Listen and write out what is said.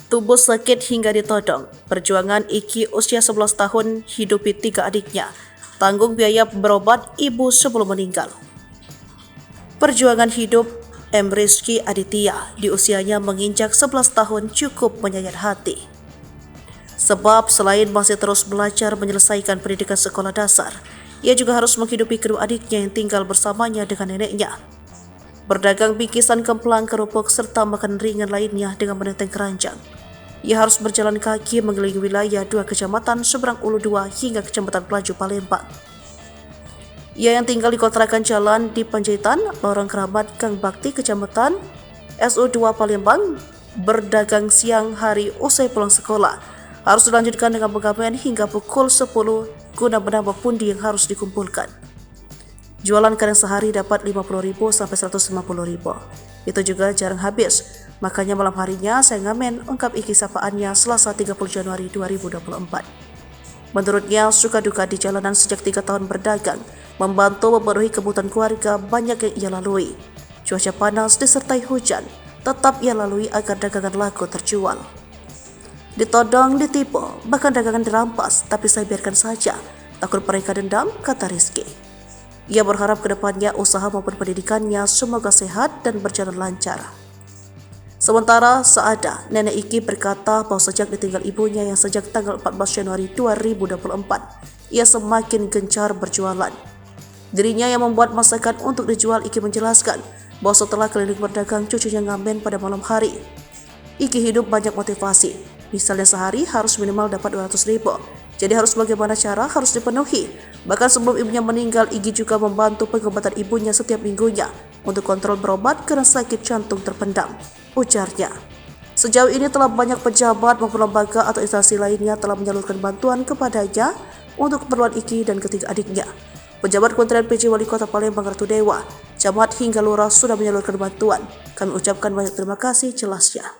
Tubuh sakit hingga ditodong. Perjuangan Iki usia 11 tahun hidupi 3 adiknya. Tanggung biaya berobat ibu sebelum meninggal. Perjuangan hidup M. Rizky Aditya di usianya menginjak 11 tahun cukup menyayat hati. Sebab selain masih terus belajar menyelesaikan pendidikan sekolah dasar, ia juga harus menghidupi kedua adiknya yang tinggal bersamanya dengan neneknya. Berdagang bingkisan kemplang, kerupuk, serta makan ringan lainnya dengan menenteng keranjang. Ia harus berjalan kaki mengelilingi wilayah 2 kecamatan seberang Ulu 2 hingga kecamatan Pelaju Palembang. Ia yang tinggal di kontrakan jalan di Panjaitan, Lorong Keramat, Gang Bakti, kecamatan SU2 Palembang, berdagang siang hari usai pulang sekolah. Harus dilanjutkan dengan pengamen hingga pukul 10 guna menambah pundi yang harus dikumpulkan. Jualan kadang sehari dapat 50.000 sampai 150.000. Itu juga jarang habis. Makanya malam harinya saya ngamen, ungkap Iki sapaannya Selasa 30 Januari 2024. Menurutnya, suka duka di jalanan sejak 3 tahun berdagang, membantu memenuhi kebutuhan keluarga banyak yang ia lalui. Cuaca panas disertai hujan, tetap ia lalui agar dagangan laku terjual. Ditodong, ditipu, bahkan dagangan dirampas, tapi saya biarkan saja. Takut mereka dendam, kata Rizky. Ia berharap ke depannya usaha maupun pendidikannya semoga sehat dan berjalan lancar. Sementara Saada, nenek Iki berkata bahwa sejak ditinggal ibunya yang sejak tanggal 14 Januari 2024, ia semakin gencar berjualan. Dirinya yang membuat masakan untuk dijual, Iki menjelaskan bahwa setelah keliling berdagang, cucunya ngamen pada malam hari. Iki hidup banyak motivasi, misalnya sehari harus minimal dapat 200.000. Jadi harus bagaimana cara harus dipenuhi. Bahkan sebelum ibunya meninggal, Iki juga membantu pengobatan ibunya setiap minggunya untuk kontrol berobat karena sakit jantung terpendam, ujarnya. Sejauh ini telah banyak pejabat maupun lembaga atau instansi lainnya telah menyalurkan bantuan kepadanya untuk keperluan Iki dan ketiga adiknya. Pejabat Kementerian PJ Wali Kota Palembang Ratu Dewa, camat hingga lurah sudah menyalurkan bantuan. Kami ucapkan banyak terima kasih, jelasnya.